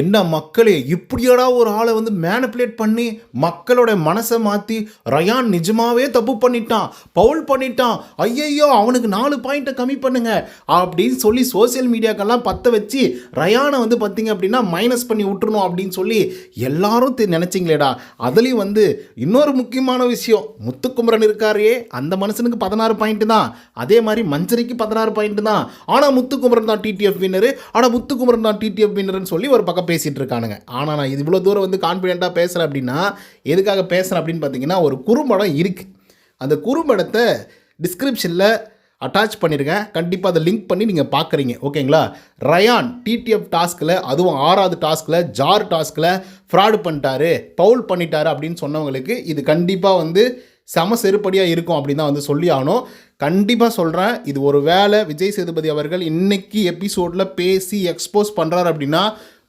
என்ன மக்களே, இப்படியாடா ஒரு ஆளை வந்து மேனிப்புலேட் பண்ணி மக்களோட மனசை மாற்றி ரயான் நிஜமாவே தப்பு பண்ணிட்டான், பவுல் பண்ணிட்டான், ஐயையோ அவனுக்கு 4 பாயிண்ட்டை கம்மி பண்ணுங்க அப்படின்னு சொல்லி சோசியல் மீடியாக்கெல்லாம் பற்ற வச்சு ரயானை வந்து பார்த்தீங்க அப்படின்னா மைனஸ் பண்ணி விட்டுருணும் அப்படின்னு சொல்லி எல்லாரும் நினச்சிங்களேடா. அதுலேயும் வந்து இன்னொரு முக்கியமான விஷயம், முத்துக்குமரன் இருக்காரே அந்த மனுஷனுக்கு 16 பாயிண்ட்டு தான், அதே மாதிரி மஞ்சரிக்கு 16 பாயிண்ட்டு தான். ஆனால் முத்துக்குமரன் தான் டிடிஎஃப் வின்னரு, ஆனால் முத்துக்குமரன் தான் டிடிஎஃப் வின்னர்னு சொல்லி ஒரு பக்கம் பேசிகிட்டு இருக்கானுங்க. ஆனால் நான் இது இவ்வளோ தூரம் வந்து கான்ஃபிடென்ட்டாக பேசுகிறேன் அப்படின்னா எதுக்காக பேசுகிறேன் அப்படின்னு பார்த்தீங்கன்னா, ஒரு குறும்படம் இருக்குது. அந்த குறும்படத்தை டிஸ்கிரிப்ஷனில் அட்டாச் பண்ணியிருக்கேன், கண்டிப்பாக அதை லிங்க் பண்ணி நீங்கள் பார்க்குறீங்க, ஓகேங்களா. ரயான் டிடிஎஃப் டாஸ்கில், அதுவும் 6வது டாஸ்கில் ஜார் டாஸ்கில் ஃப்ராடு பண்ணிட்டாரு, பவுல் பண்ணிட்டாரு அப்படின்னு சொன்னவங்களுக்கு இது கண்டிப்பாக வந்து செம செருப்படியாக இருக்கும் அப்படின்னு தான் வந்து சொல்லி ஆகணும். கண்டிப்பாக சொல்கிறேன், இது ஒரு வேளை விஜய் சேதுபதி அவர்கள் இன்றைக்கி எபிசோடில் பேசி எக்ஸ்போஸ் பண்ணுறாரு அப்படின்னா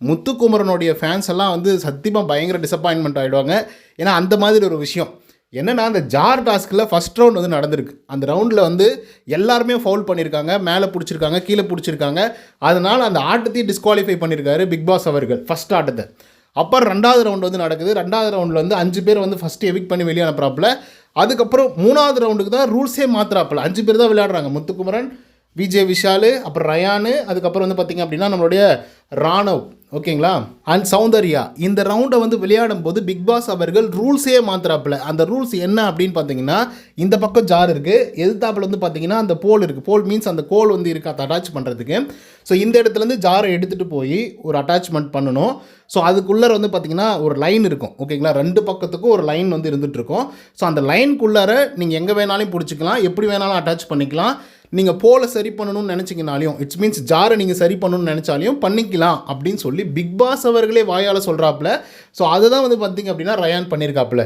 முத்துக்குமரனுடைய ஃபேன்ஸ் எல்லாம் வந்து சத்தியமாக பயங்கர டிசப்பாயின்மெண்ட் ஆகிடுவாங்க. ஏன்னா அந்த மாதிரி ஒரு விஷயம் என்னென்னா, அந்த ஜார் டாஸ்கில் ஃபஸ்ட் ரவுண்ட் வந்து நடந்திருக்கு. அந்த ரவுண்டில் வந்து எல்லாருமே ஃபவுல் பண்ணியிருக்காங்க, மேலே பிடிச்சிருக்காங்க, கீழே பிடிச்சிருக்காங்க. அதனால் அந்த ஆட்டத்தையும் டிஸ்குவாலிஃபை பண்ணியிருக்காரு பிக் பாஸ் அவர்கள் ஃபஸ்ட் ஆட்டத்தை. அப்புறம் 2வது ரவுண்ட் வந்து நடக்குது. 2வது ரவுண்டில் வந்து 5 பேர் வந்து ஃபஸ்ட்டு எவிக்ட் பண்ணி வெளியே அனுப்புறாப்புல. அதுக்கப்புறம் 3வது ரவுண்டுக்கு தான் ரூல்ஸே மாற்றுறாப்புல. 5 பேர் தான் விளையாடுறாங்க, முத்துக்குமரன், விஜய் விஷால், அப்புறம் ரயானு, அதுக்கப்புறம் வந்து பார்த்திங்க அப்படின்னா நம்மளுடைய ராணவ், ஓகேங்களா, அண்ட் சௌந்தர்யா. இந்த ரவுண்டை வந்து விளையாடும் போது பிக் பாஸ் அவர்கள் ரூல்ஸே மாற்றுறாப்புல. அந்த ரூல்ஸ் என்ன அப்படின்னு பார்த்தீங்கன்னா, இந்த பக்கம் ஜார் இருக்குது, எதிர்த்தாப்பில் வந்து பார்த்தீங்கன்னா அந்த போல் இருக்குது. போல் மீன்ஸ் அந்த கோல் வந்து இருக்குது அதை அட்டாச் பண்ணுறதுக்கு. ஸோ இந்த இடத்துலேருந்து ஜாரை எடுத்துகிட்டு போய் ஒரு அட்டாச்மெண்ட் பண்ணணும். ஸோ அதுக்குள்ளே வந்து பார்த்திங்கன்னா ஒரு லைன் இருக்கும், ஓகேங்களா. 2 பக்கத்துக்கும் ஒரு லைன் வந்து இருந்துகிட்ருக்கும். ஸோ அந்த லைனுக்குள்ளார நீங்கள் எங்கே வேணாலும் பிடிச்சிக்கலாம், எப்படி வேணாலும் அட்டாச் பண்ணிக்கலாம். நீங்கள் போல சரி பண்ணணும்னு நினச்சிங்கனாலையும், இட்ஸ் மீன்ஸ் ஜாரை நீங்கள் சரி பண்ணணும்னு நினச்சாலையும் பண்ணிக்கலாம் அப்படின்னு சொல்லி பிக் பாஸ் அவர்களே வாயால் சொல்கிறாப்புல. ஸோ அதுதான் வந்து பார்த்திங்க அப்படின்னா ரயான் பண்ணியிருக்காப்புல.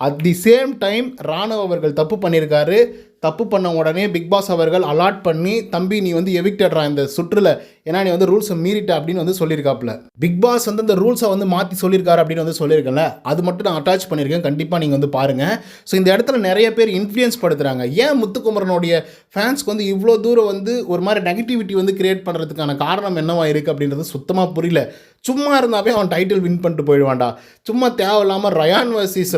At the same time Raanav அவர்கள் தப்பு பண்ணியிருக்காரு. தப்பு பண்ண உடனே பிக் பாஸ் அவர்கள் அலாட் பண்ணி, தம்பி நீ வந்து எவிக்டட்ரா இந்த சுற்றில், ஏன்னா நீ வந்து ரூல்ஸை மீறிட்ட அப்படின்னு வந்து சொல்லியிருக்காப்புல. பிக் பாஸ் வந்து இந்த ரூல்ஸை வந்து மாற்றி சொல்லியிருக்காரு அப்படின்னு வந்து சொல்லியிருக்கேன்ல, அது மட்டும் நான் அட்டாச் பண்ணியிருக்கேன், கண்டிப்பாக நீங்கள் வந்து பாருங்கள். ஸோ இந்த இடத்துல நிறைய பேர் இன்ஃப்ளூயன்ஸ் படுத்துகிறாங்க. ஏன் முத்துக்குமரனுடைய ஃபேன்ஸ்க்கு வந்து இவ்வளோ தூரம் வந்து ஒரு மாதிரி நெகட்டிவிட்டி வந்து கிரியேட் பண்ணுறதுக்கான காரணம் என்னவா இருக்குது அப்படின்றது சுத்தமாக புரியல. சும்மா இருந்தாவே அவன் டைட்டில் வின் பண்ணிட்டு போயிடுவான்டா. சும்மா தேவையில்லாமல் ரயான் வர்சஸ்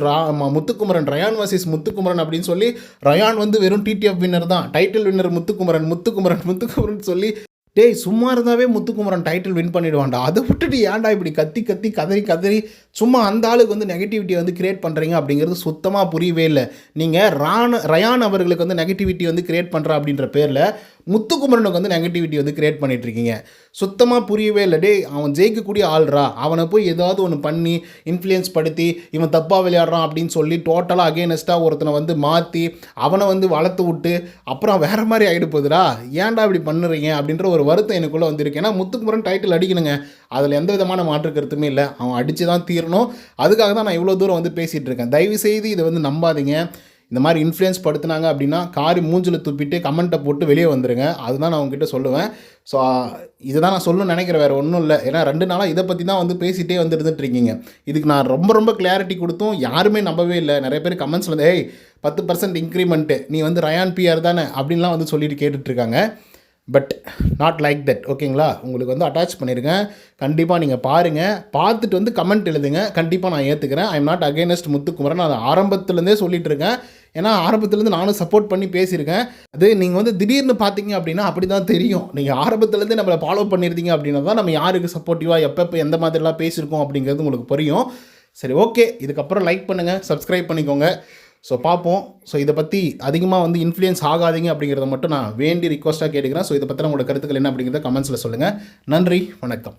முத்துக்குமரன், ரயான் வர்சஸ் முத்துக்குமரன் அப்படின்னு சொல்லி ரயான் வந்து வெறும் டிடிஎஃப் வின்னர் தான், டைட்டில் வின்னர் முத்துக்குமரன் முத்துக்குமரன் முத்துக்குமரன் சொல்லி டேய் சும்மா இருந்தாவே முத்துக்குமரன் டைட்டில் வின் பண்ணிடுவான்டா. அதை விட்டுட்டு ஏன்டா இப்படி கத்தி கத்தி கதறி கதறி சும்மா அந்த ஆளுக்கு வந்து நெகட்டிவிட்டி வந்து கிரியேட் பண்ணுறீங்க அப்படிங்கிறது சுத்தமாக புரியவே இல்லை. நீங்கள் ரயான் அவர்களுக்கு வந்து நெகட்டிவிட்டி வந்து கிரியேட் பண்ணுறா அப்படின்ற பேரில் முத்துக்குமரனுக்கு வந்து நெகட்டிவிட்டி வந்து கிரியேட் பண்ணிகிட்ருக்கீங்க. சுத்தமாக புரியவே இல்லை. டே அவன் ஜெயிக்கக்கூடிய ஆள்ரா, அவனை போய் ஏதாவது ஒன்று பண்ணி இன்ஃப்ளூயன்ஸ் படுத்தி இவன் தப்பாக விளையாடுறான் அப்படின்னு சொல்லி டோட்டலாக அகேனஸ்ட்டாக ஒருத்தனை வந்து மாற்றி அவனை வந்து வளர்த்து விட்டு அப்புறம் வேறு மாதிரி ஆகிடு போகுதுடா. ஏன்டா இப்படி பண்ணுறீங்க அப்படின்ற ஒரு வருத்தம் எனக்குள்ளே வந்திருக்கு. ஏன்னா முத்துக்குமரன் டைட்டில் அடிக்கணுங்க, அதில் எந்த விதமான மாற்று கருத்துமே இல்லை. அவன் அடித்து தான் தீரணும். அதுக்காக தான் நான் இவ்வளோ தூரம் வந்து பேசிகிட்டு இருக்கேன். தயவுசெய்து இதை வந்து நம்பாதீங்க. இந்த மாதிரி இன்ஃப்ளூயன்ஸ் படுத்துனாங்க அப்படின்னா காரி மூஞ்சில் துப்பிட்டு கமெண்ட்டை போட்டு வெளியே வந்துடுங்க. அதுதான் நான் உங்ககிட்ட சொல்லுவேன். ஸோ இதுதான் நான் சொல்லணும்னு நினைக்கிறேன், வேறு ஒன்றும் இல்லை. ஏன்னா 2 நாளாக இதை பற்றி தான் வந்து பேசிகிட்டே வந்து இருந்துகிட்ருக்கீங்க. இதுக்கு நான் ரொம்ப கிளாரிட்டி கொடுத்தும் யாருமே நம்பவே இல்லை. நிறைய பேர் கமெண்ட்ஸில் வந்து 10% இன்க்ரிமெண்ட்டு, நீ வந்து ரயான் பிஆர் தானே அப்படின்லாம் வந்து சொல்லிட்டு கேட்டுட்ருக்காங்க. பட் நாட் லைக் தட், ஓகேங்களா. உங்களுக்கு வந்து அட்டாச் பண்ணியிருக்கேன், கண்டிப்பாக நீங்கள் பாருங்கள். பார்த்துட்டு வந்து கமெண்ட் எழுதுங்க, கண்டிப்பாக நான் ஏற்றுக்கிறேன். I am not against Muthukumaran, நான் ஆரம்பத்துலேருந்தே சொல்லிட்டு இருக்கேன். ஏன்னா ஆரம்பத்துலேருந்து நானும் சப்போர்ட் பண்ணி பேசியிருக்கேன். அது நீங்கள் வந்து திடீர்னு பார்த்தீங்க அப்படின்னா அப்படி தான் தெரியும். நீங்கள் ஆரம்பத்துலேருந்தே நம்மளை ஃபாலோ பண்ணியிருந்தீங்க அப்படின்னா தான் நம்ம யாருக்கு சப்போர்ட்டிவாக எப்போ எந்த மாதிரிலாம் பேசியிருக்கோம் அப்படிங்கிறது உங்களுக்கு புரியும். சரி, ஓகே. இதுக்கப்புறம் லைக் பண்ணுங்கள், சப்ஸ்கிரைப் பண்ணிக்கோங்க. ஸோ பார்ப்போம். ஸோ இதை பற்றி அதிகமாக வந்து இன்ஃப்ளூயன்ஸ் ஆகாதீங்க அப்படிங்கிறத மட்டும் நான் வேண்டி ரிக்வஸ்ட்டாக கேட்டுக்கிறேன். ஸோ இதை பற்றி உங்களோட கருத்துக்கள் என்ன அப்படிங்கிறத கமெண்ட்ஸில் சொல்லுங்கள். நன்றி, வணக்கம்.